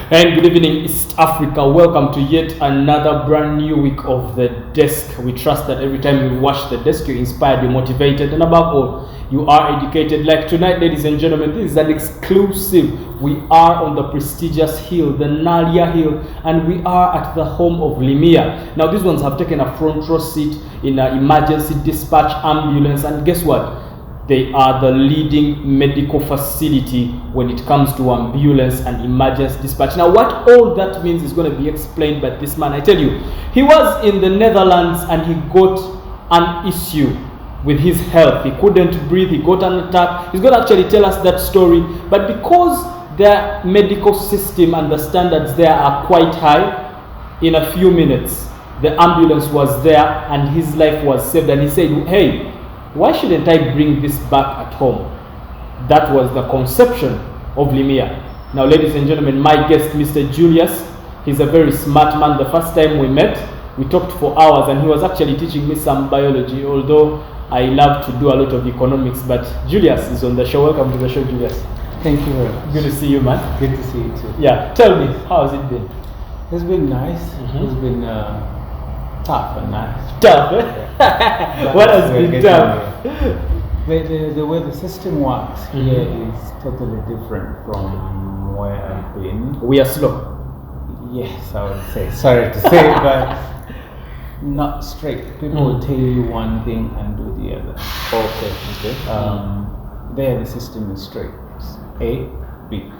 And good evening, East Africa. Welcome to yet another brand new week of The Desk. We trust that every time you watch The Desk, you're inspired, you're motivated, and above all, you are educated. Like tonight, ladies and gentlemen, this is an exclusive. We are on the prestigious hill, the Nalia Hill, and we are at the home of Limear. Now, these ones have taken a front row seat in an emergency dispatch ambulance, and guess what? They are the leading medical facility when it comes to ambulance and emergency dispatch. Now, what all that means is going to be explained by this man. I tell you, he was in the Netherlands and he got an issue with his health. He couldn't breathe, he got an attack. He's going to actually tell us that story. But because their medical system and the standards there are quite high, in a few minutes, the ambulance was there and his life was saved. And he said, hey, why shouldn't I bring this back at home? That was the conception of Limear. Now, ladies and gentlemen, my guest, Mr. Julius, he's a very smart man. The first time we met, we talked for hours and he was actually teaching me some biology, although I love to do a lot of economics. But Julius is on the show. Welcome to the show, Julius. Thank you very much. Good to see you, man. Good to see you too. Yeah, tell me, how has it been? It's been nice. It's been tough and nice. Tough, eh? What has been tough? The way the system works here is totally different from where I've been. We are slow. Yes, I would say. Sorry to say, but not straight. People will tell you one thing and do the other. Okay. There, the system is straight. It's A, B.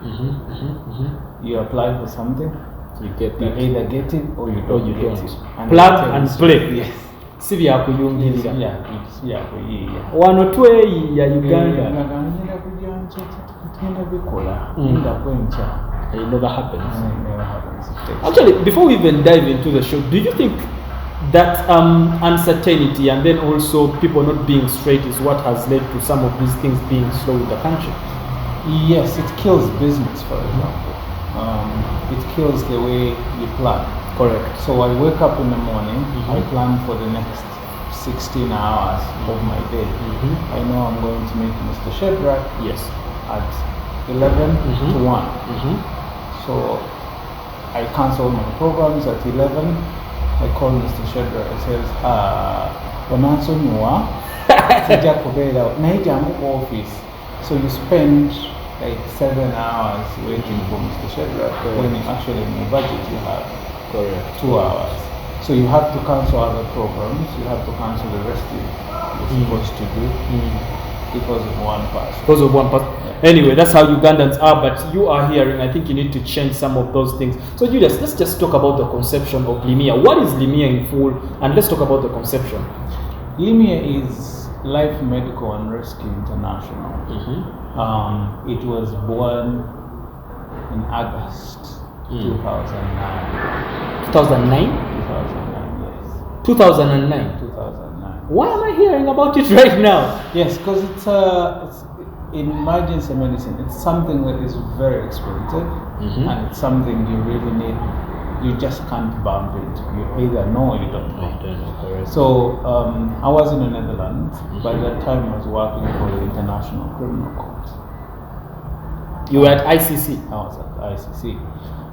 You apply for something. You get You that. either get it or you don't get it. And Plug and play. Yes. Si byakuyungirira. Yeah. Wano tweyiya Uganda. It never happens. Actually, before we even dive into the show, do you think that uncertainty and then also people not being straight is what has led to some of these things being slow in the country? Yes, it kills business, for example. It kills the way you plan. Correct. So I wake up in the morning, I plan for the next 16 hours of my day. I know I'm going to meet Mr. Shedrack at 11 to 1. So I cancel my programs at 11. I call Mr. Shedrack. I says, Bonanzo Nua, Sija Kubeda, Naija office. So you spend like 7 hours waiting for Mr. Shedrack when actually in your budget you have 2 hours. So you have to cancel other programs, you have to cancel the rest you're supposed to do because of one person. Because of one person. Anyway, that's how Ugandans are, but you are hearing, I think you need to change some of those things. So Julius, let's just talk about the conception of Limear. What is Limear in full? And let's talk about the conception. Limear is Life Medical and Rescue International. It was born in August 2009. 2009? 2009, yes. 2009? 2009. Why am I hearing about it right now? Yes, because it's in emergency medicine. It's something that is very expensive and it's something you really need. You just can't bump it. You either know or you don't know. So I was in the Netherlands. By that time I was working for the International Criminal Court. You were at ICC? I was at ICC.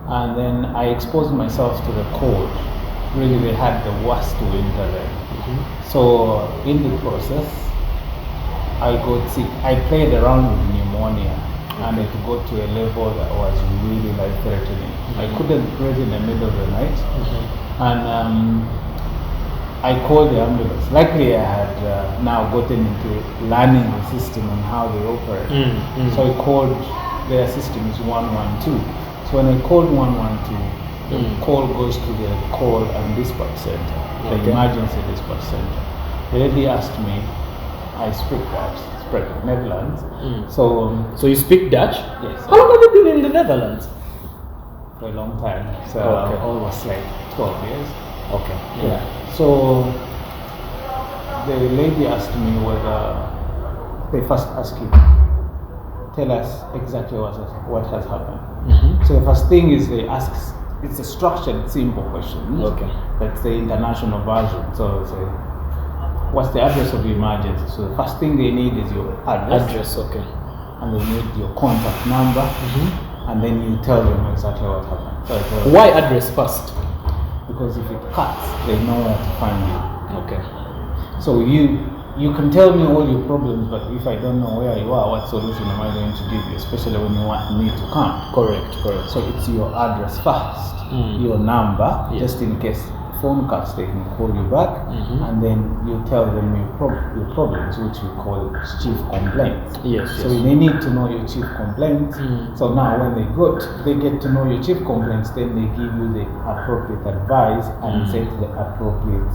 And then I exposed myself to the cold. Really, they had the worst winter then. So in the process, I got sick. I played around with pneumonia. And it got to a level that was really life-threatening. I couldn't breathe in the middle of the night. And I called the ambulance. Luckily, I had now gotten into learning the system and how they operate. So I called, their system is 112. So when I called 112, the call goes to the call and dispatch center, the emergency dispatch center. The lady asked me, I speak Dutch, spread Netherlands. So you speak Dutch? Yes. How long have you been in the Netherlands? For a long time. So almost like 12 years. Okay. Yeah. So the lady asked me whether they first ask you, tell us exactly what has happened. So the first thing is they ask, it's a structured, simple question. That's the international version. So they say, what's the address of your emergency? So the first thing they need is your address. Okay. And they need your contact number and then you tell them exactly what happened. So I tell them, Why address first? because if it cuts, they know where to find you. Okay. So you can tell me all your problems, but if I don't know where you are, what solution am I going to give you, especially when you want me to come? Correct. So it's your address first, your number, just in case phone cuts, they can call you back, and then you tell them your problems, which we call chief complaints. So they need to know your chief complaints. So now when they get to know your chief complaints, then they give you the appropriate advice and set the appropriate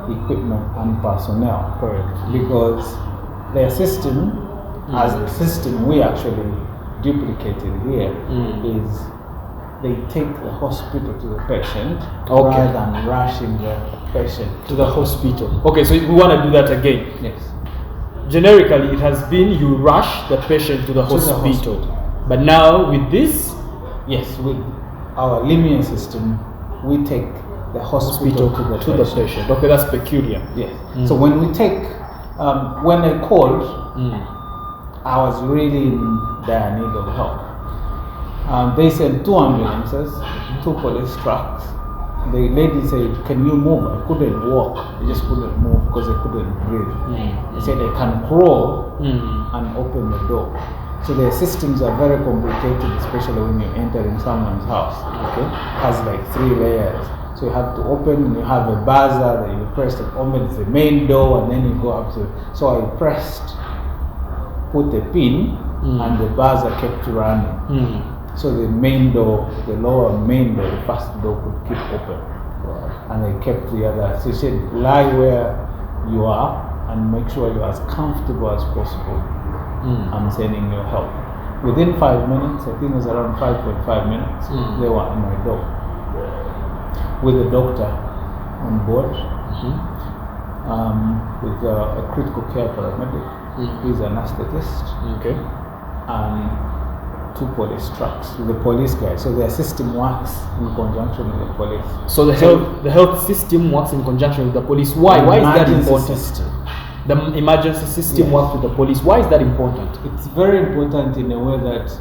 equipment and personnel. Correct. Because their system, as a system we actually duplicated here, is they take the hospital to the patient rather than rushing the patient to the hospital. Okay, so we want to do that again. Yes. Generically, it has been you rush the patient to the hospital. But now with this? Yes, with our Limear system, we take the hospital to the patient. Okay, that's peculiar. Yes. So when we take, when I called, I was really in dire need of help. They sent 2 ambulances, 2 police trucks. The lady said, "Can you move?" I couldn't walk. I just couldn't move because I couldn't breathe. They said I can crawl and open the door. So their systems are very complicated, especially when you enter in someone's house. Okay, it has like 3 layers. So you have to open, and you have a buzzer that you press to open the main door, and then you go up to. So I put the pin, and the buzzer kept running. So the main door, the lower main door, the first door could keep open. And I kept the other. So she said, lie where you are and make sure you're as comfortable as possible. I'm sending you help. Within 5 minutes, I think it was around 5.5 minutes, they were at my door. With a doctor on board, with a critical care paramedic, he's an anesthetist. And 2 police trucks with the police guys. So their system works in conjunction with the police. So the health system works in conjunction with the police. Why is that important? The emergency system works with the police. Why is that important? It's very important in a way that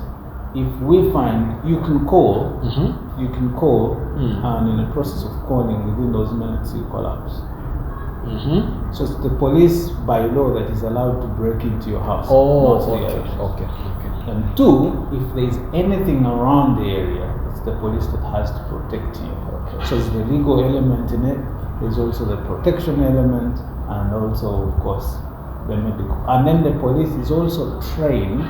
if we find you can call, and in the process of calling, within those minutes you collapse. So it's the police by law that is allowed to break into your house. Okay. And 2, if there is anything around the area, it's the police that has to protect you. So it's the legal element in it. There's also the protection element, and also, of course, the medical. And then the police is also trained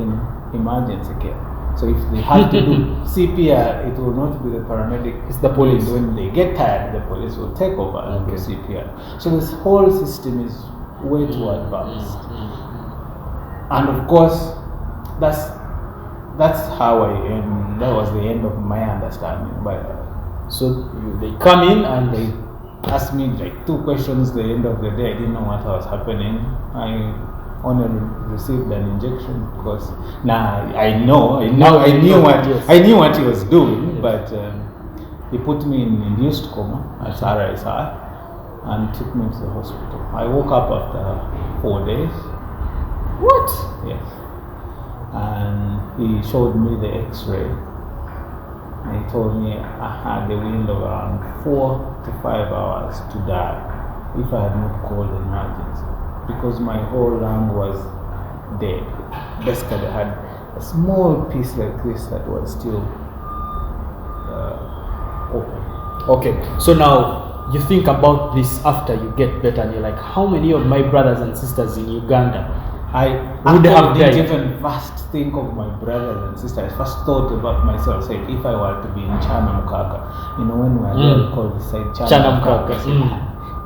in emergency care. So if they have to do CPR, it will not be the paramedic. It's the police. When they get tired, the police will take over and do CPR. So this whole system is way too advanced. And of course, that's how that was the end of my understanding. So they come in and they asked me like 2 questions. At the end of the day, I didn't know what was happening. I only received an injection because I knew what he was doing, but he put me in induced coma at RSI and took me to the hospital. I woke up after 4 days. What? Yes. And he showed me the X-ray. And he told me I had the window of around 4 to 5 hours to die if I had not called an emergency, because my whole lung was dead. Basically, I had a small piece like this that was still open. Okay, so now you think about this after you get better, and you're like, how many of my brothers and sisters in Uganda didn't even first think of my brothers and sisters. I first thought about myself. Said, if I were to be in Chanamkaka, when we were there, we called the site Chanamkaka.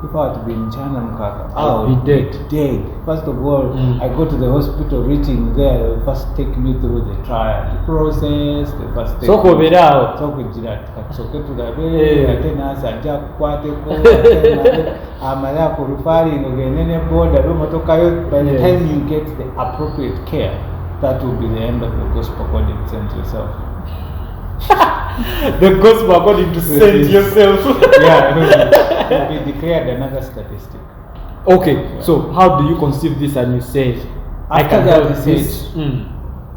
If I were to be in Chanamkaka, I would be dead. First of all, I go to the hospital, reaching there, they first take me through the trial, the process, they first take me by the time you get the appropriate care, that will be the end of the gospel according to send yourself. The gospel according to send yourself. We declared another statistic. Okay, so how do you conceive this and you say, I can help this?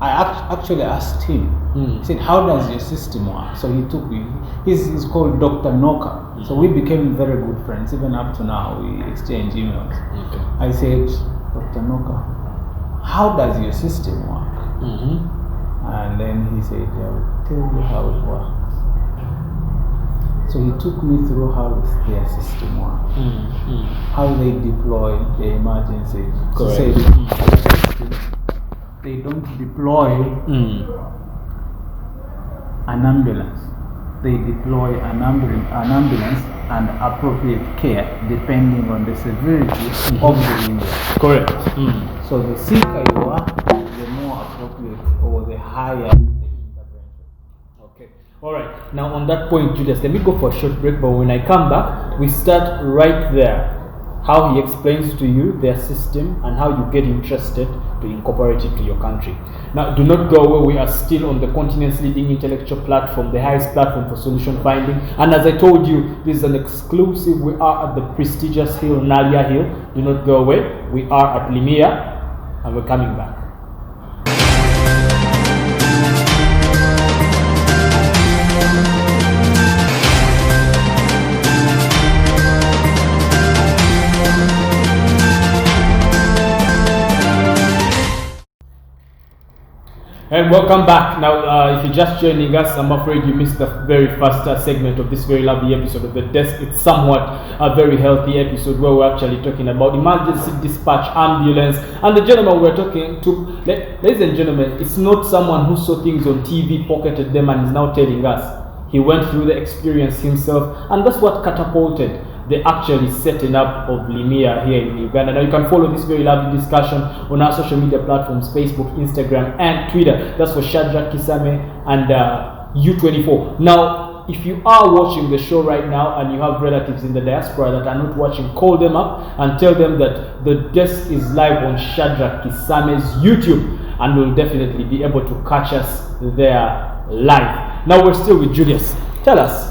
I actually asked him. He said, "How does your system work?" So he took me. He's called Dr. Noka. So we became very good friends. Even up to now, we exchange emails. Okay. I said, "Dr. Noka, how does your system work?" And then he said, "I'll tell you how it works." So he took me through how their system works, how they deploy the emergency. So say they don't deploy an ambulance. They deploy an ambulance and appropriate care depending on the severity of the injury. Correct. So the sicker you are, the more appropriate or the higher the intervention. Okay. All right. Now on that point, Julius, let me go for a short break. But when I come back, we start right there. How he explains to you their system and how you get interested to incorporate it to your country. Now, do not go away. We are still on the continent's leading intellectual platform, the highest platform for solution finding. And as I told you, this is an exclusive. We are at the prestigious hill, Nalia Hill. Do not go away. We are at Limear, and we're coming back. And welcome back. Now, if you're just joining us, I'm afraid you missed the very first segment of this very lovely episode of The Desk. It's somewhat a very healthy episode where we're actually talking about emergency dispatch, ambulance, and the gentleman we're talking to, ladies and gentlemen, it's not someone who saw things on TV, pocketed them, and is now telling us. He went through the experience himself, and that's what catapulted the actually setting up of Limear here in Uganda. Now you can follow this very lovely discussion on our social media platforms, Facebook, Instagram, and Twitter. That's for Shadrach Kisame and U24. Now, if you are watching the show right now and you have relatives in the diaspora that are not watching, call them up and tell them that The Desk is live on Shadrach Kisame's YouTube, and we'll definitely be able to catch us there live. Now we're still with Julius. Tell us,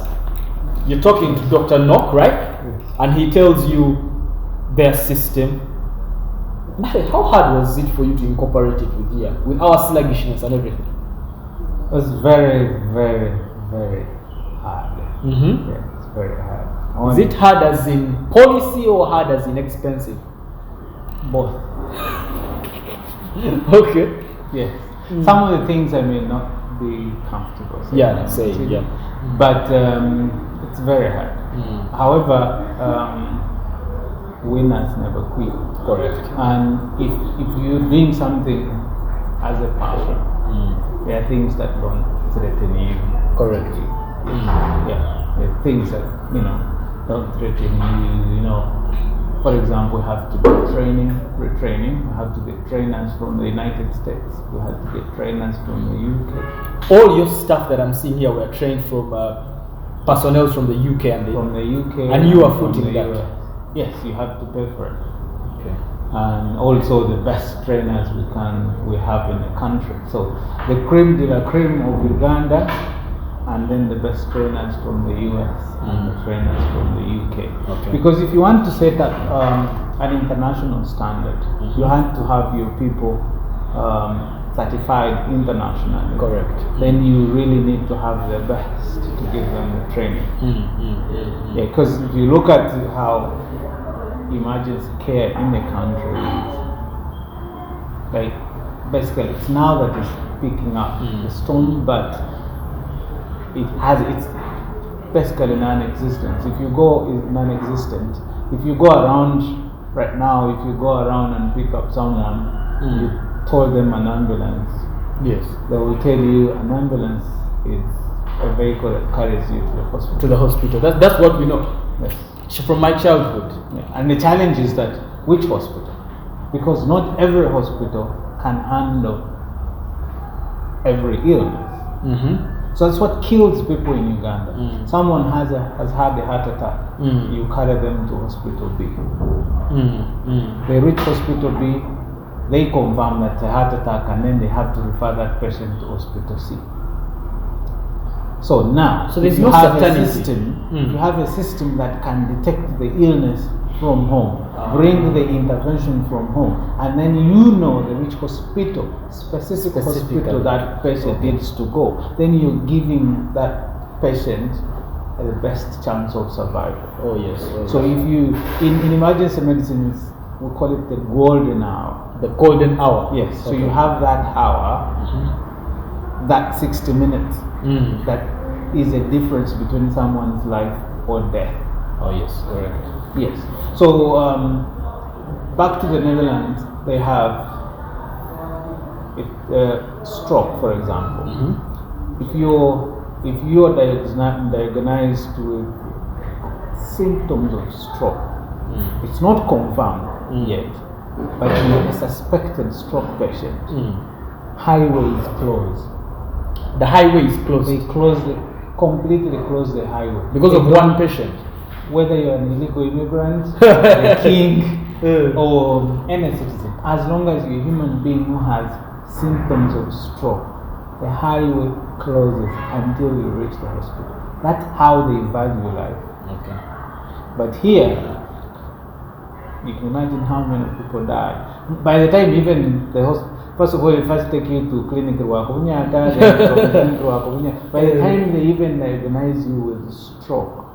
you're talking to Dr. Nock, right? And he tells you their system. How hard was it for you to incorporate it with here, with our sluggishness and everything? It was very, very, very hard. Yeah, it's very hard. Is it hard as in policy or hard as in expensive? Both. Okay. Yes. Some of the things I may not be comfortable. So Yeah, say, yeah. But it's very hard. However, winners never quit. Correct. And if you're doing something as a passion, there are things that don't threaten you. Correct. Yeah, there are things that don't threaten you. For example, we have to get retraining. We have to get trainers from the United States. We have to get trainers from the UK. All your stuff that I'm seeing here were trained from personnel from the UK and you are footing that. US. Yes, you have to pay for it. Okay. And also the best trainers we have in the country. So the creme de la creme of Uganda, and then the best trainers from the US and the trainers from the UK. Okay. Because if you want to set up an international standard, you have to have your people certified internationally. Correct. Then you really need to have the best to give them the training. Yeah, because if you look at how emergency care in the country is, like basically it's now that it's picking up the storm, but it's basically non-existent. If you go non-existent, if you go around right now, if you go around and pick up someone, you told them an ambulance. Yes. They will tell you an ambulance is a vehicle that carries you to the hospital. To the hospital. That's what we know. Yes. From my childhood. Yeah. And the challenge is that which hospital? Because not every hospital can handle every illness. So that's what kills people in Uganda. Someone has had a heart attack. You carry them to hospital B. They reach hospital B. They confirm that it's a heart attack, and then they have to refer that patient to hospital C. So now, so there's if you no have certainty. a system, you have a system that can detect the illness from home. Bring the intervention from home, and then you know which specific hospital that patient needs to go. Then you're giving that patient the best chance of survival. Oh yes. So if you in emergency medicine, we call it the golden hour. The golden hour. Yes. So you have that hour, that 60 minutes. That is a difference between someone's life or death. Oh yes, correct. Yes. So back to the Netherlands, they have stroke, for example. If you're diagnosed with symptoms of stroke, it's not confirmed yet, but you're a suspected stroke patient. Highway is closed. The highway is closed. They completely close the highway because of one patient. Whether you're an illegal immigrant, a king, or any citizen, as long as you're a human being who has symptoms of stroke, the highway closes until you reach the hospital. That's how they value life. Okay. But here, you can imagine how many people die. By the time even the hospital, first of all, they first take you to clinic, by the time they even diagnose you with stroke,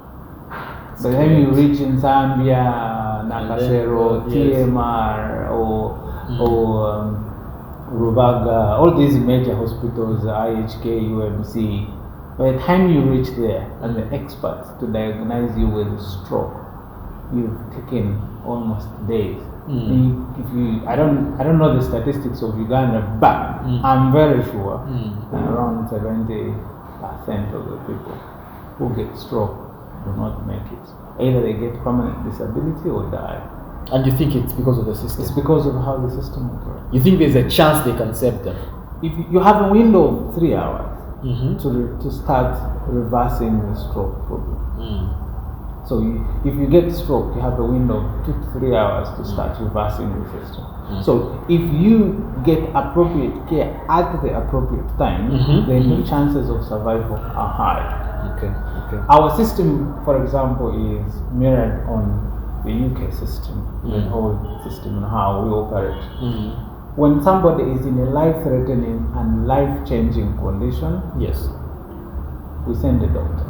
by the time you reach in Zambia, Nakasero, TMR, or Rubaga, all these major hospitals, IHK, UMC, by the time you reach there and the experts to diagnose you with stroke, you've taken almost days. I don't know the statistics of Uganda, but I'm very sure around 70% of the people who get stroke do not make it. Either they get permanent disability or die. And you think it's because of the system? It's because of how the system operates. You think there's a chance they can save them? If you have a window of 3 hours to start reversing the stroke problem. So if you get stroke, you have a window of 2 to 3 hours to start reversing the system. So if you get appropriate care at the appropriate time, then the chances of survival are high. Okay. Our system, for example, is mirrored on the UK system, the whole system and how we operate. When somebody is in a life-threatening and life-changing condition, yes, we send a doctor.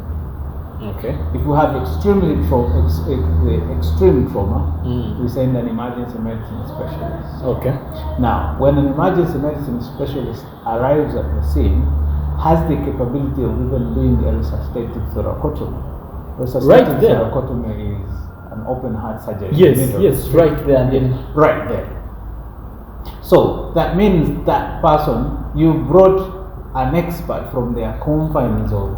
Okay. If we have extreme trauma, we send an emergency medicine specialist. Okay. Now, when an emergency medicine specialist arrives at the scene, has the capability of even doing a resuscitative thoracotomy. Resuscitative thoracotomy is an open heart surgery. Yes, right there and then right there. So that means that person, you brought an expert from their confines of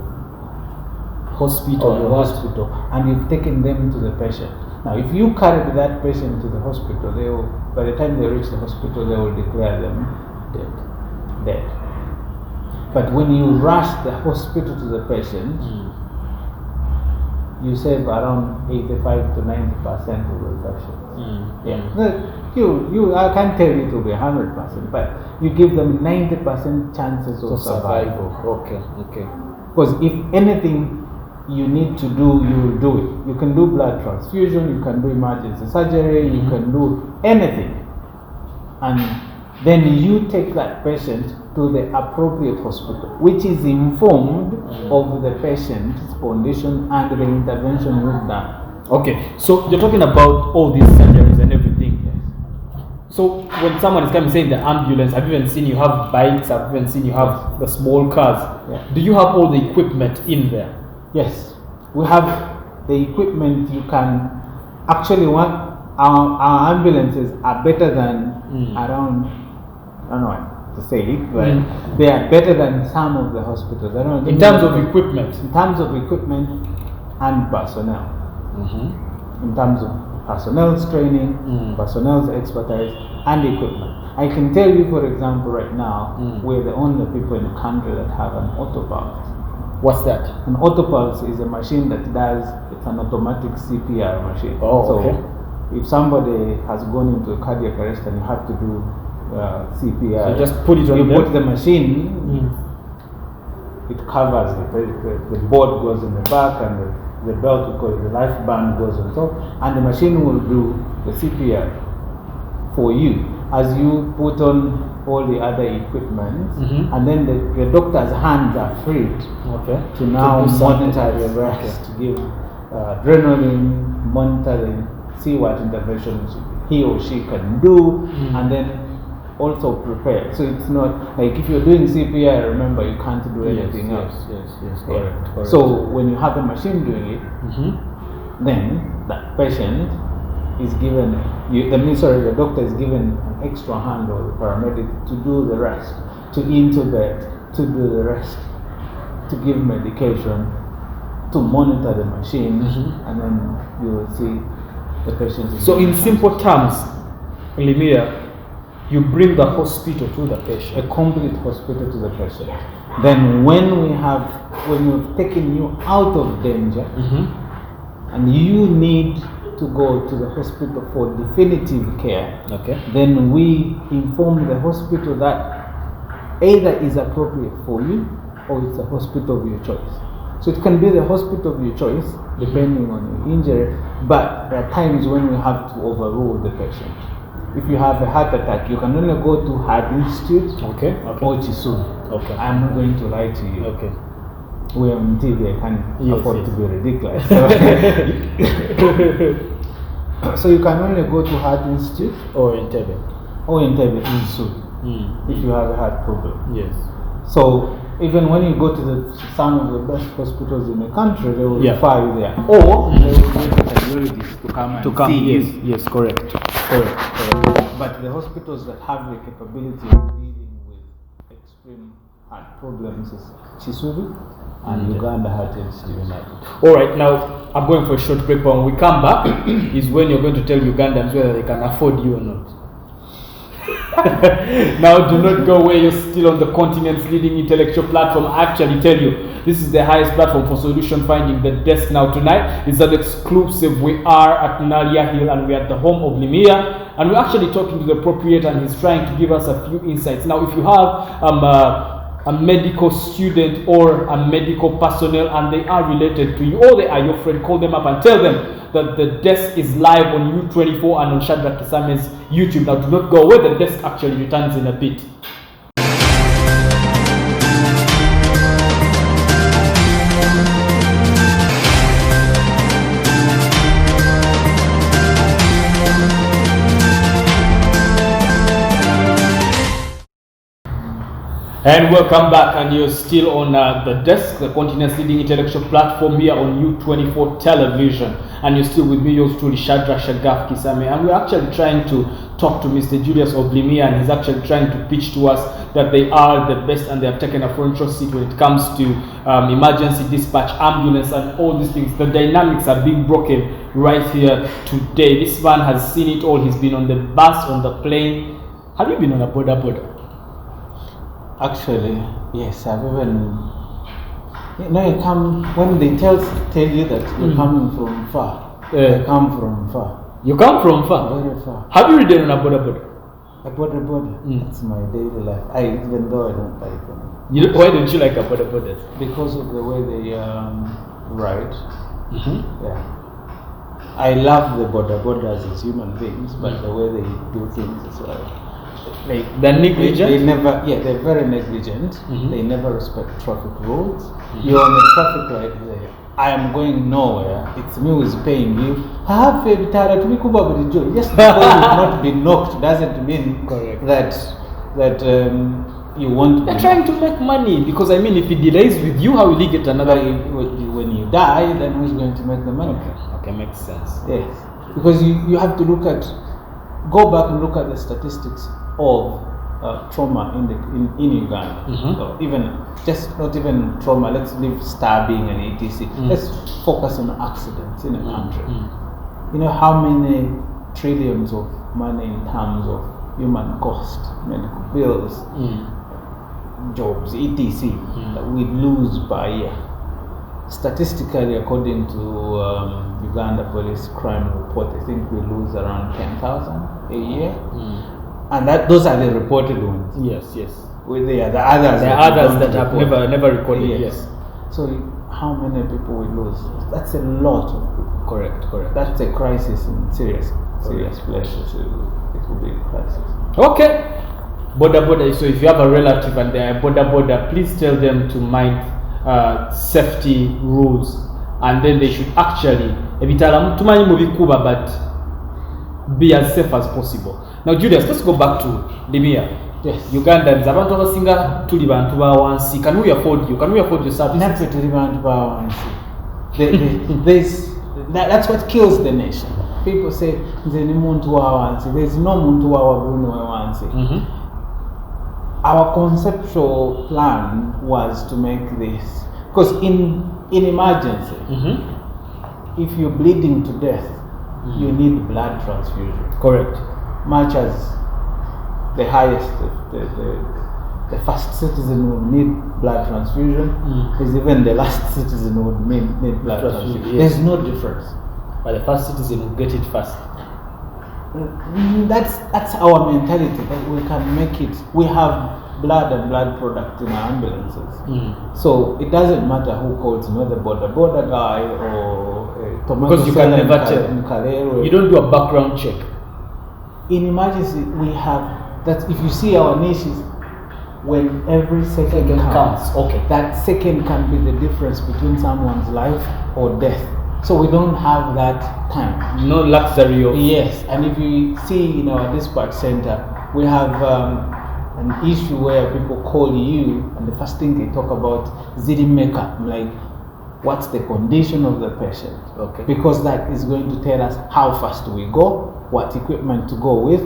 hospital, and you've taken them to the patient. Now, if you carried that patient to the hospital, by the time they reach the hospital, they will declare them dead. But when you rush the hospital to the patient, you save around 85 to 90% of the patients. I can't tell you to be 100%, but you give them 90% chances of survival. Okay. Because if anything you need to do, you will do it. You can do blood transfusion, you can do emergency surgery, you can do anything. And then you take that patient to the appropriate hospital, which is informed of the patient's condition and the intervention you've done. Okay, so you're talking about all these surgeries and everything. So when someone is coming, say in the ambulance, I've even seen you have bikes, I've even seen you have the small cars. Do you have all the equipment in there? Yes, we have the equipment. You can actually our ambulances are better than around, I don't know to say it, but they are better than some of the hospitals. I don't know, in terms of equipment? In terms of equipment and personnel. In terms of personnel's training, personnel's expertise, and equipment. I can tell you, for example, right now, we're the only people in the country that have an autopulse. What's that? An autopulse is a machine that it's an automatic CPR machine. So if somebody has gone into a cardiac arrest and you have to do CPR, so just put it on the machine, it covers the board goes in the back and the belt, because the life band goes on top, and the machine will do the CPR for you as you put on all the other equipment, and then the doctor's hands are freed to now monitor the rest, to give adrenaline, monitoring, see what interventions he or she can do, and then also prepare. So it's not like if you're doing CPR, remember you can't do anything else. Yes, correct. So when you have a machine doing it, then that patient is given, the doctor is given an extra hand, or the paramedic, to do the rest, to intubate, to do the rest, to give medication, to monitor the machine, and then you will see the patient. So in simple terms, Limear, you bring the hospital to the patient. A complete hospital to the patient. Then when we've taken you out of danger, and you need to go to the hospital for definitive care, then we inform the hospital that either is appropriate for you or it's a hospital of your choice. So it can be the hospital of your choice depending on your injury, but there are times when we have to overrule the patient. If you have a heart attack, you can only go to Heart Institute or Chisum. I'm not going to lie to you. We're on TV, I can't afford to be ridiculous. So you can only go to Heart Institute or Entebbe if you have a heart problem. So even when you go to some of the best hospitals in the country, they will refer you there, or they will get a cardiologist to come see you. Yes, correct. But the hospitals that have the capability of dealing with extreme heart problems is Chisubi and Uganda Heart Institute. All right, now I'm going for a short break, but when we come back is when you're going to tell Ugandans whether they can afford you or not. Now do not go away, you're still on the continent's leading intellectual platform. I actually tell you, this is the highest platform for solution finding. The desk now tonight is an exclusive. We are at Nalia Hill and we're at the home of Limear, and we're actually talking to the proprietor, and he's trying to give us a few insights. Now if you have a medical student or a medical personnel and they are related to you, or they are your friend, call them up and tell them that the desk is live on U24 and on Shadrach Kisame's YouTube. Now do not go away, the desk actually returns in a bit. And welcome back, and you're still on the desk, the continent's leading intellectual platform here on U24 television, and you're still with me, yours truly, Shadrach Kisame, and we're actually trying to talk to Mr. Julius of Limear, and he's actually trying to pitch to us that they are the best and they have taken a front row seat when it comes to emergency dispatch, ambulance, and all these things. The dynamics are being broken right here today. This man has seen it all. He's been on the bus, on the plane. Have you been on a border? Actually, yes, I've even, you come, when they tell you that you're coming from far, they come from far. You come from far? Very far. Have you ridden on a border? A border? That's my daily life. Even though I don't like them. Why don't you like a border? Because of the way they ride. Yeah. I love the borders as human beings, but the way they do things as well. They're negligent? They're very negligent. They never respect traffic rules. You're on the traffic light there. I am going nowhere. It's me who is paying you. Just because you've not been knocked doesn't mean that you want to. They're trying to make money, because if he delays with you, how will he get another? When you die, then who's going to make the money? Okay, makes sense. Yes, because you have to go back and look at the statistics of trauma in Uganda. So not even trauma, let's leave stabbing and etc. Let's focus on accidents in a country. You know how many trillions of money in terms of human cost, medical bills, jobs, etc. that we lose per year. Statistically, according to Uganda Police Crime Report, I think we lose around 10,000 a year. And those are the reported ones. Yes. There are the others. There are others that have never recorded. Yes. So how many people we lose? That's a lot of people. Correct. That's a crisis in serious places. It will be a crisis. Okay. Border. So if you have a relative and they are border, please tell them to mind safety rules, and then they should actually but be as safe as possible. Now, Julius, let's go back to Limear. Yes. Ugandans, abantu abasinga tuli bantu ba wansi. Can we afford you? Can we afford your services? Never to bantu ba wansi. That's what kills the nation. People say there's no muntu wa wansi. There's no muntu wa wansi. Our conceptual plan was to make this, because in emergency, if you're bleeding to death, you need blood transfusion. Correct. Much as the highest, the first citizen would need blood transfusion, is even the last citizen would need blood transfusion. Yes. There's no difference. But the first citizen will get it first. That's our mentality, that we can make it. We have blood and blood product in our ambulances. So it doesn't matter who calls, the border guy or tomato. Because you can never tell. You don't do a background check. In emergency, we have that. If you see our niches, when every second counts, okay, that second can be the difference between someone's life or death. So we don't have that time. No luxury of... Yes, and if you see in our dispatch center, we have an issue where people call you and the first thing they talk about is Limear, like what's the condition of the patient. Okay. Because that is going to tell us how fast we go, what equipment to go with,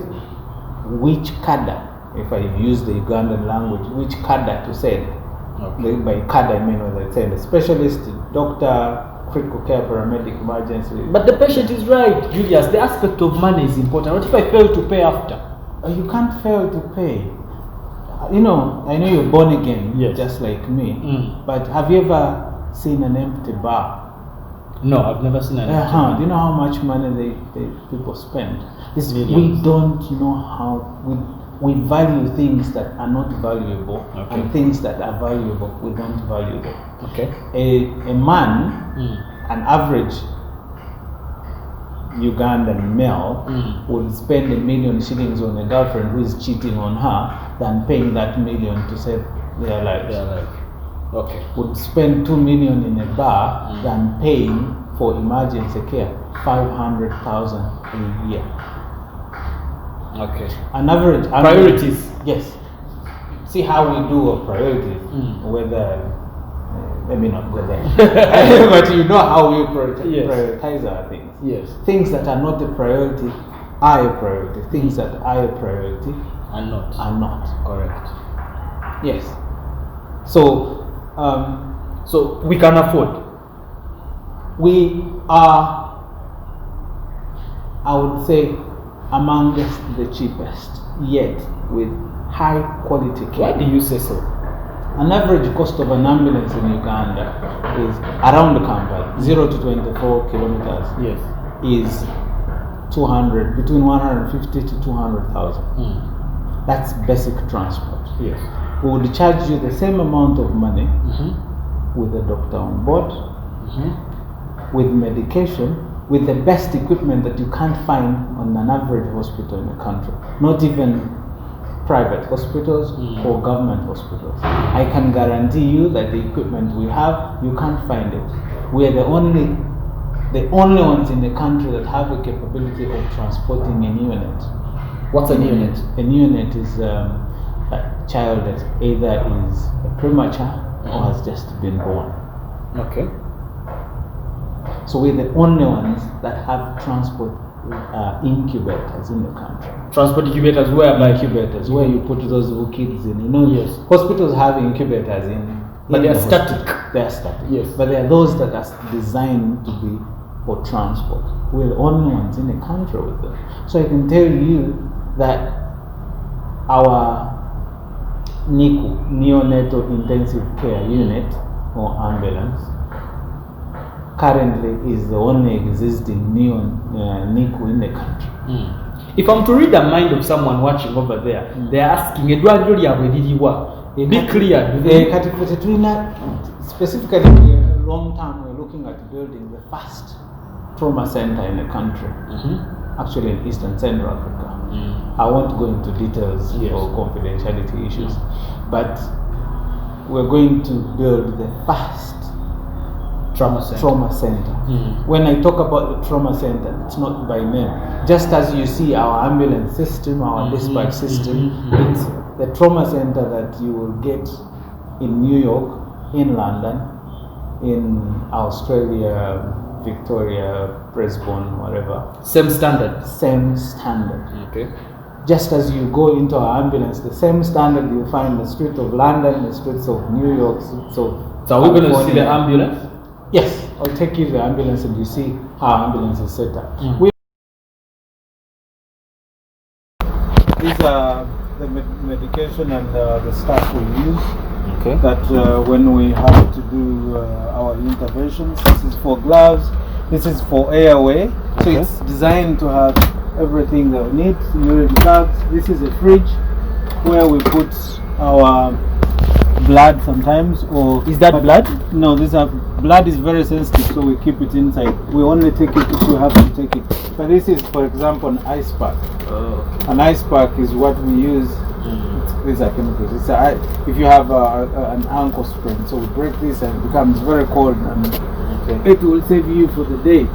which cadre, if I use the Ugandan language, which cadre to send. Okay. By cadre I mean when they send a specialist, doctor, critical care, paramedic, emergency. But the patient is right, Julius. The aspect of money is important. What if I fail to pay after? You can't fail to pay. I know you're born again, yes, just like me. But have you ever seen an empty bar? No, I've never seen an empty bar. Do you know how much money they people spend? We don't know how we value things that are not valuable, okay, and things that are valuable we don't value them. Okay. A man, an average Ugandan male, would spend 1 million shillings on a girlfriend who is cheating on her than paying that million to save their lives. Okay. Would spend 2 million in a bar than paying for emergency care 500,000 a year. Okay. An average priorities. Yes. See how we do our priorities. Whether maybe not whether, but you know how we prioritize our things. Yes. Things that are not a priority are a priority. Things that are a priority are not. Correct. Yes. So we can afford. We are, I would say, among the cheapest, yet with high quality care. Why do you say so? An average cost of an ambulance in Uganda is around the Kampala, 0 to 24 kilometers. Yes. Is between 150 to 200,000. That's basic transport. Yes. We would charge you the same amount of money with a doctor on board, with medication, with the best equipment that you can't find on an average hospital in the country. Not even private hospitals or government hospitals. I can guarantee you that the equipment we have, you can't find it. We are the only ones in the country that have the capability of transporting a neonate. What's a neonate? A neonate is a child that either is premature or has just been born. Okay. So we're the only ones that have transport incubators in the country. Transport incubators where? Incubators where you put those little kids in. Yes. Hospitals have incubators but they are static. They are static. Yes. But they are those that are designed to be for transport. We're the only ones in the country with them. So I can tell you that our NICU, neonatal intensive care unit or ambulance, currently is the only existing NICU in the country. If I'm to read the mind of someone watching over there, they are asking, Be clear. Specifically, a long time we're looking at building the first trauma center in the country. Actually, in Eastern Central Africa. I won't go into details for confidentiality issues, but we're going to build the first trauma center. When I talk about the trauma center, it's not by name. Just as you see our ambulance system, our dispatch system, it's the trauma center that you will get in New York, in London, in Australia, Victoria, Brisbane, whatever. Same standard. Same standard. Okay. Just as you go into our ambulance, the same standard you find the streets of London, the streets of New York, so are we going to see the ambulance? Yes, I'll take you to the ambulance and you see how ambulance is set up. These are the medication and the stuff we use. Okay. That when we have to do our interventions, this is for gloves, this is for airway. So it's designed to have everything that we need. Urine bags. This is a fridge where we put our blood sometimes. Or is that blood? No, blood is very sensitive, so we keep it inside. We only take it if we have to take it. But this is, for example, an ice pack. An ice pack is what we use. These are chemicals. If you have an ankle sprain, so we break this and it becomes very cold, and it will save you for the day.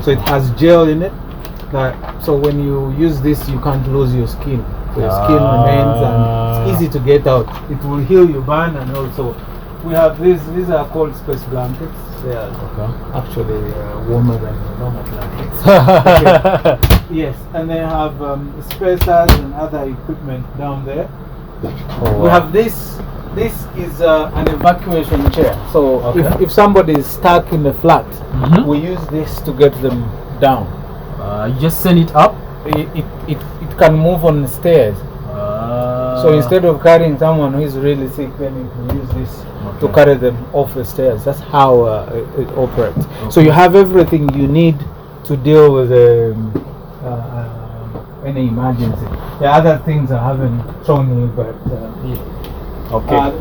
So it has gel in it. So when you use this, you can't lose your skin. So your skin remains and it's easy to get out. It will heal your burn, and also we have these are called space blankets. They are actually warmer than normal blankets. Yes, and they have spacers and other equipment down there. We have this. This is an evacuation chair. So if somebody is stuck in the flat, we use this to get them down. You just send it up. It can move on the stairs. So instead of carrying someone who is really sick, then you can use this to carry them off the stairs. That's how it operates. So you have everything you need to deal with any emergency. The other things I haven't shown you, but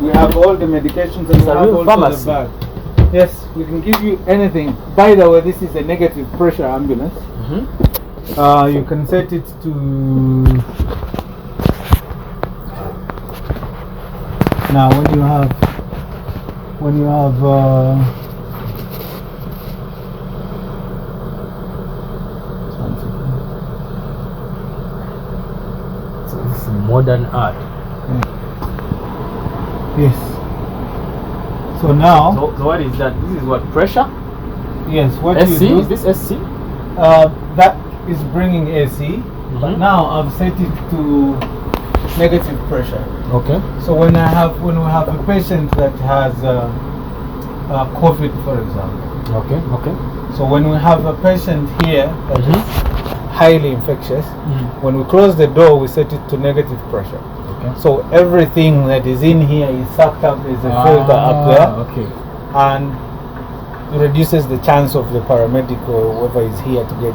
we have all the medications and we have also the bag. Yes, we can give you anything. By the way, this is a negative pressure ambulance. You can set it to. Now, when you have so this is modern art. Yes. So now. So what is that? This is what, pressure? Yes. What SC? you do? Is this SC? That is bringing AC. But now I've set it to negative pressure. Okay. So when we have a patient that has COVID, for example. Okay. So when we have a patient here that is highly infectious, when we close the door, we set it to negative pressure. Okay. So everything that is in here is sucked up. There's a filter up there. Okay. And it reduces the chance of the paramedic or whoever is here to get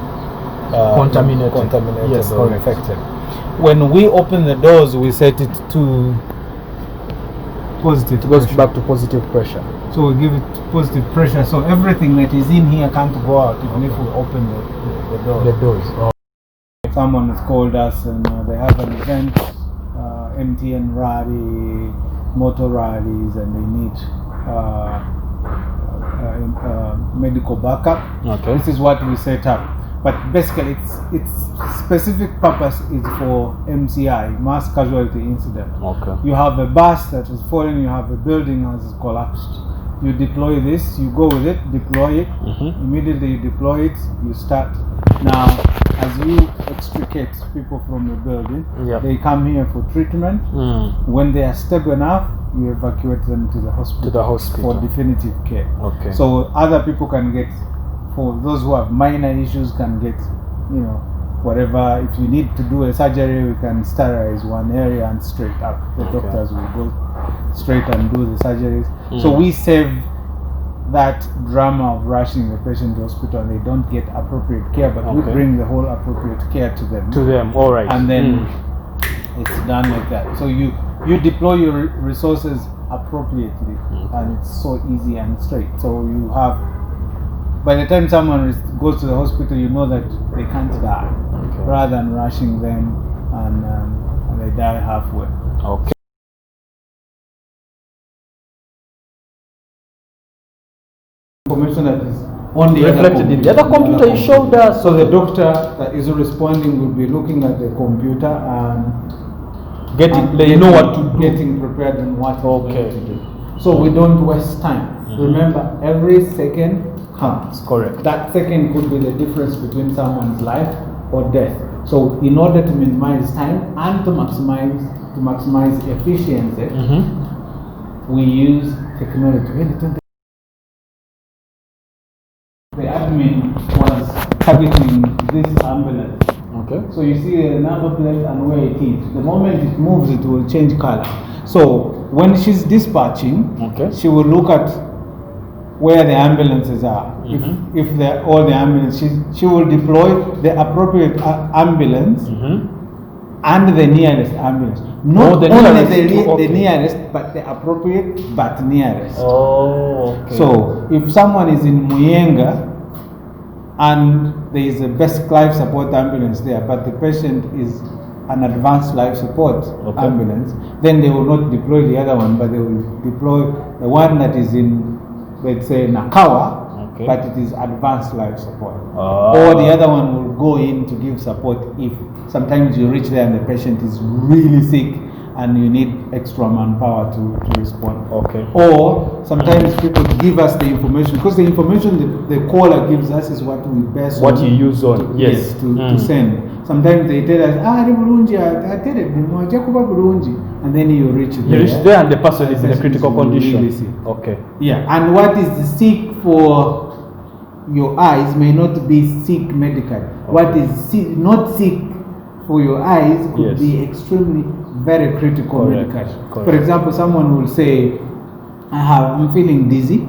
contaminated or infected. When we open the doors, we set it to positive. It goes back to positive pressure. So we give it positive pressure. So everything that is in here can't go out even if we open the door. The doors. Someone has called us and they have an event, MTN rally, motor rallies, and they need medical backup. Okay. This is what we set up. But basically, its specific purpose is for MCI, mass casualty incident. Okay. You have a bus that is falling, you have a building that has collapsed. You deploy this, you go with it, deploy it. Immediately you deploy it, you start. Now, as you extricate people from the building, they come here for treatment. When they are stable enough, you evacuate them to the hospital. For definitive care. Okay. So other people can get. For those who have minor issues, can get, whatever. If you need to do a surgery, we can sterilize one area and straight up. The doctors will go straight and do the surgeries. So we save that drama of rushing the patient to hospital, they don't get appropriate care, but we bring the whole appropriate care to them. All right. And then it's done like that. So you deploy your resources appropriately, and it's so easy and straight. So you have, by the time someone goes to the hospital, you know that they can't die, rather than rushing them and they die halfway. Okay. Information that is on the reflected in the other computer you showed us. So the doctor that is responding will be looking at the computer and they know what to do. Getting prepared and what to do. So we don't waste time. Remember, every second counts. Correct. That second could be the difference between someone's life or death. So in order to minimize time and to maximize efficiency, we use technology. The admin was targeting this ambulance. Okay. So you see the number plate and where it is. The moment it moves, it will change color. So when she's dispatching, she will look at where the ambulances are. If they're all the ambulances, she will deploy the appropriate ambulance and the nearest ambulance. Not only the nearest, but the appropriate but nearest. So if someone is in Muyenga and there is a best life support ambulance there, but the patient is an advanced life support ambulance, then they will not deploy the other one, but they will deploy the one that is in, let's say, Nakawa, but it is advanced life support. Or the other one will go in to give support if sometimes you reach there and the patient is really sick and you need extra manpower to respond. Or sometimes people give us the information, because the information the caller gives us is what we best you use on to send. Sometimes they tell us, and then you reach there. You reach there and the person is in a critical condition. Really and what is sick for your eyes may not be sick medically. What is not sick for your eyes could be extremely very critical medically. For example, someone will say, I'm feeling dizzy,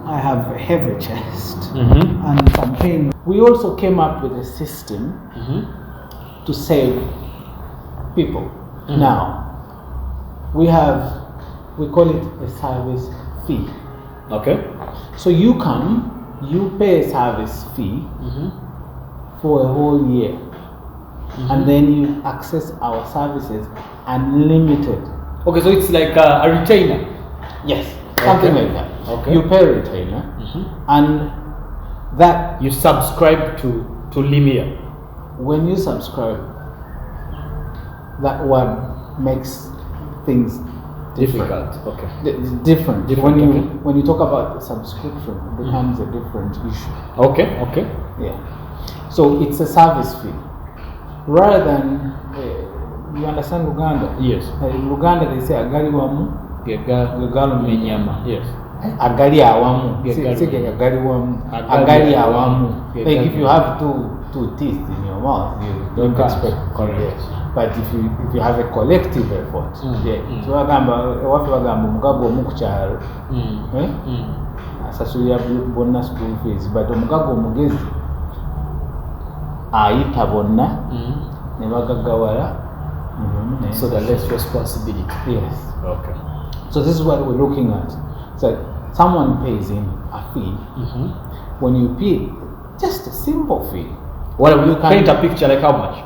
I have a heavy chest and some pain. We also came up with a system to save people. Now, we call it a service fee. So you come, you pay a service fee for a whole year. And then you access our services unlimited. So it's like a retainer? Yes, something like that. You pay a retainer, and that you subscribe to Limear. When you subscribe, that one makes things difficult. Different. When you talk about the subscription, it becomes a different issue. Yeah. So it's a service fee. Rather than, you understand Luganda? Yes. In Luganda they say agali wamu, gagalu menyama. Yes. Agali awamu. Say agali wamu. Agali awamu. Like if you have two teeth in your mouth, you don't expect. Correct. But if you have a collective effort, so watu bagamba omugago omukukyalo asasulira bonna school fees, but omugago omugezi ayita bonna ne bagagawala. So the less responsibility. Yes. So this is what we're looking at. So someone pays in a fee. When you pay just a simple fee, well, you paint a picture like how much?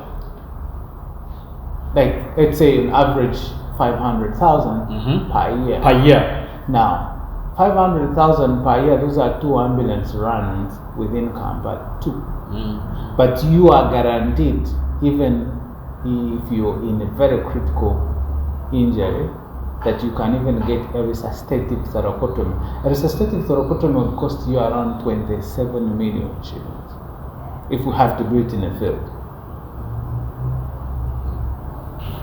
Like let's say an average 500,000 per year. Per year. Now 500,000 per year, those are 2 ambulance runs within Kampala, 2. But you are guaranteed, even if you're in a very critical injury, that you can even get a resuscitative thoracotomy. A resuscitative thoracotomy will cost you around 27 million shillings if we have to do it in a field.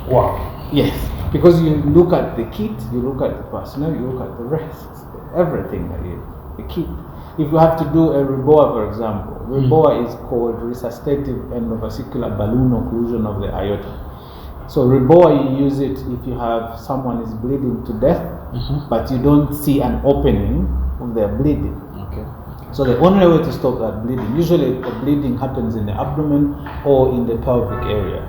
Wow. Yes, because you look at the kit, you look at the personnel, you look at the rest, everything that the kit. If you have to do a REBOA, for example, REBOA is called resuscitative endovascular balloon occlusion of the aorta. So REBOA, you use it if you have someone is bleeding to death, but you don't see an opening their bleeding. Okay. So the only way to stop that bleeding, usually the bleeding happens in the abdomen or in the pelvic area.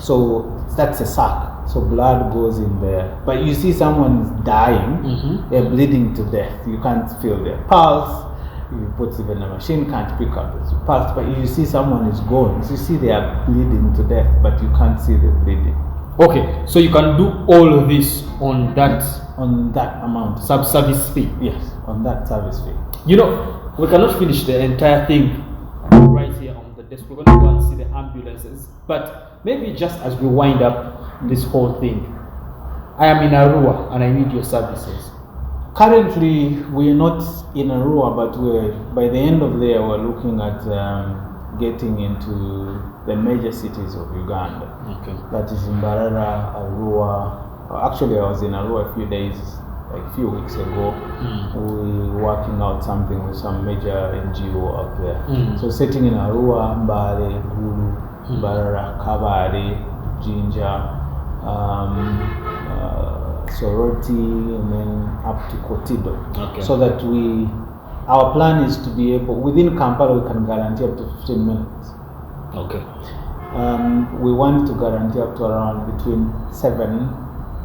So that's a sac. So blood goes in there. But you see someone's dying, they're bleeding to death. You can't feel their pulse. You put even a machine can't pick up its pulse. But you see someone is gone. So you see they are bleeding to death, but you can't see the bleeding. Okay, so you can do all of this on that amount. service fee. Yes, on that service fee. You know, we cannot finish the entire thing right here on the desk. We're going to go and see the ambulances. But maybe just as we wind up this whole thing, I am in Arua and I need your services. Currently, we are not in Arua, but by the end of the year, we're looking at getting into the major cities of Uganda. Okay. That is Mbarara, Arua. Actually, I was in Arua a few weeks ago. We were working out something with some major NGO out there. So setting in Arua, Mbale, Gulu, Mbarara, Kabare, Jinja, Soroti, and then up to Kotido. Okay. So that our plan is to be able, within Kampala, we can guarantee up to 15 minutes. Okay. We want to guarantee up to around between 7.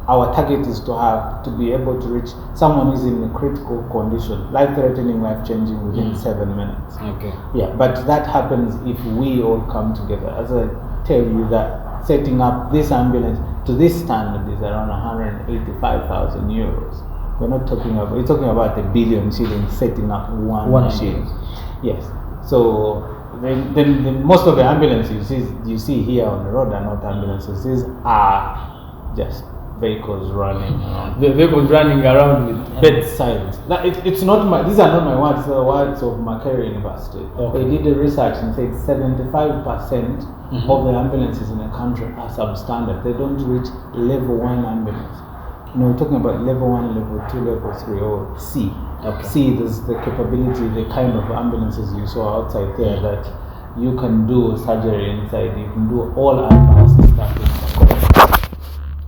Our target is to be able to reach someone who's in a critical condition, life-threatening, life-changing within 7 minutes. Okay. Yeah, but that happens if we all come together. As I tell you that setting up this ambulance to this standard is around 185,000 euros. We're talking about $1 billion shillings setting up one machine. Yes. So then most of the ambulances you see here on the road are not ambulances. These are just vehicles running around. The vehicles running around with bedsides. These are not my words, the words of Makerere University. Okay. They did a research and said 75% of the ambulances in the country are substandard. They don't reach level 1 ambulance. We're talking about level 1, level 2, level 3, or C. Okay. C, there's the capability, the kind of ambulances you saw outside there that you can do surgery inside, you can do all advanced stuff.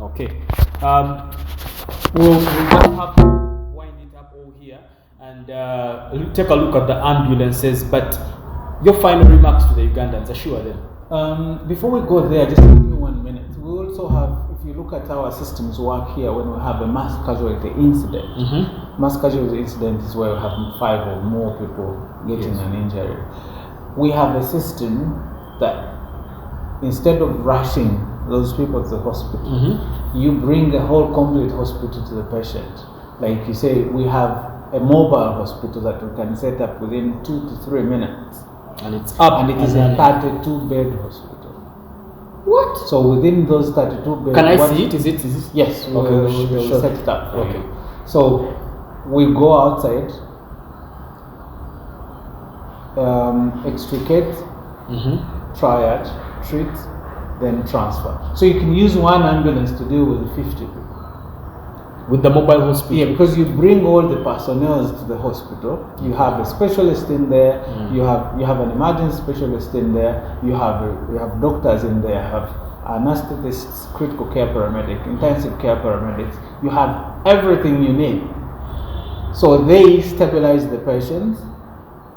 Okay. We'll just have to wind it up all here and take a look at the ambulances, but your final remarks to the Ugandans, assure them. Before we go there, just give me 1 minute. We also have, if you look at our systems work here, when we have a mass casualty incident, mass casualty incident is where we have 5 or more people getting an injury. We have a system that instead of rushing those people to the hospital, you bring a whole complete hospital to the patient. Like you say, we have a mobile hospital that we can set up within 2 to 3 minutes. And it's up. And it is a 32-bed hospital. What? So within those 32 beds... Can I see it? Is it? Yes, we'll set it up for you. So we go outside, extricate, triage, treat, then transfer. So you can use one ambulance to deal with 50 people. With the mobile hospital? Yeah, because you bring all the personnel to the hospital. You have a specialist in there. You have an emergency specialist in there. You have doctors in there. You have anesthetists, critical care paramedic, intensive care paramedics. You have everything you need. So they stabilize the patients,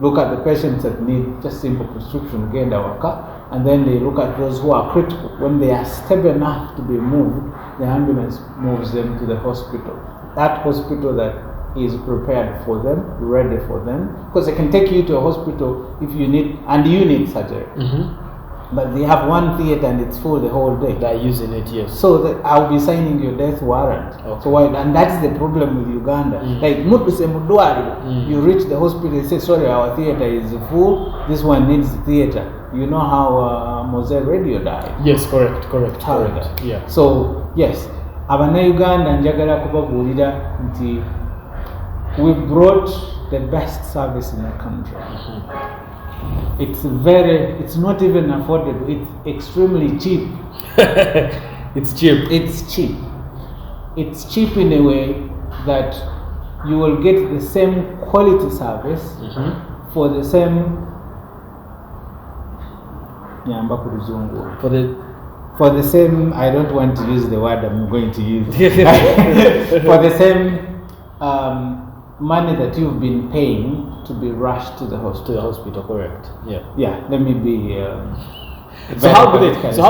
look at the patients that need just simple prescription, genda waka, and then they look at those who are critical. When they are stable enough to be moved, the ambulance moves them to the hospital. That hospital that is prepared for them, ready for them, because they can take you to a hospital if you need surgery. But they have one theater and it's full the whole day. They're using it, yes. So that I'll be signing your death warrant. Okay. So and that's the problem with Uganda. Like you reach the hospital, they say, sorry, our theater is full. This one needs the theater. You know how Moselle Radio died? Yes, correct. Yeah. So yes, Abana-Uganda njagala kubabuulira nti we brought the best service in the country. It's not even affordable. It's extremely cheap. It's cheap. It's cheap in a way that you will get the same quality service for the same for the same, I don't want to use the word I'm going to use. For the same money that you've been paying to be rushed to the To hospital. the hospital, correct? Yeah. Yeah, let me be. So how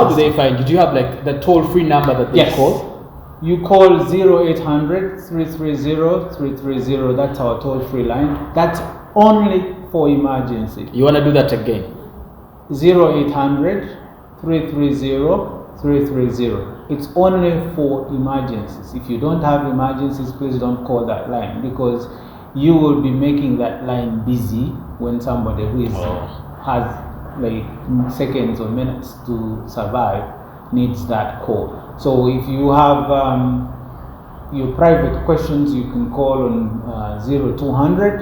do they find? Did you have like the toll-free number that they Yes. call? You call 0800 330 330. That's our toll-free line. That's only for emergency. You want to do that again? 0800 330 330. It's only for emergencies. If you don't have emergencies, please don't call that line, because you will be making that line busy when somebody who has like seconds or minutes to survive needs that call. So if you have your private questions, you can call on 0200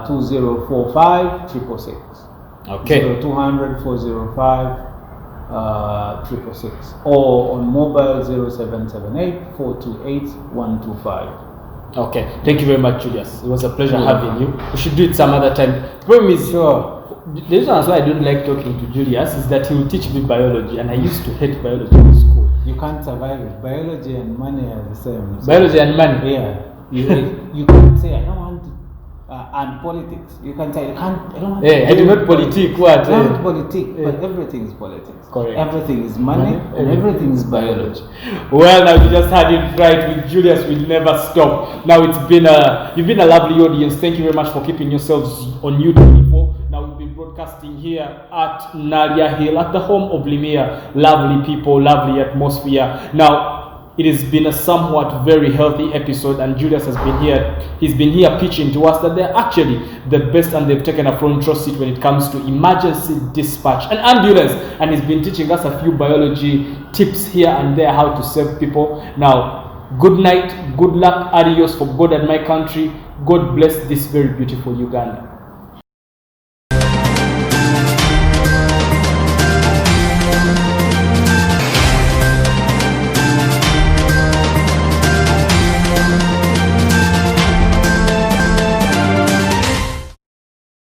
2045 666. Okay. 0200 405 666, or on mobile 0778 428 125. Okay. Thank you very much, Julius. It was a pleasure having you. We should do it some other time. The problem is, Sure. the reason why I don't like talking to Julius is that he will teach me biology, and I used to hate biology in school. You can't survive it. Biology and money are the same. So Biology and money. yeah, you can't say I don't want to, and politics. You can say I don't want. Hey, I do not politique. What? Not politics, but everything is politics. Correct. Everything is money, and everything is biology. Well, now you just had it right with Julius. We'll never stop. Now you've been a lovely audience. Thank you very much for keeping yourselves on YouTube. Now we've been broadcasting here at Nadia Hill, at the home of Limear. Lovely people, lovely atmosphere. Now it has been a somewhat very healthy episode, and Julius has been here. He's been here pitching to us that they're actually the best, and they've taken a front row seat when it comes to emergency dispatch and ambulance. And he's been teaching us a few biology tips here and there, how to save people. Now, good night, good luck, adios for God and my country. God bless this very beautiful Uganda.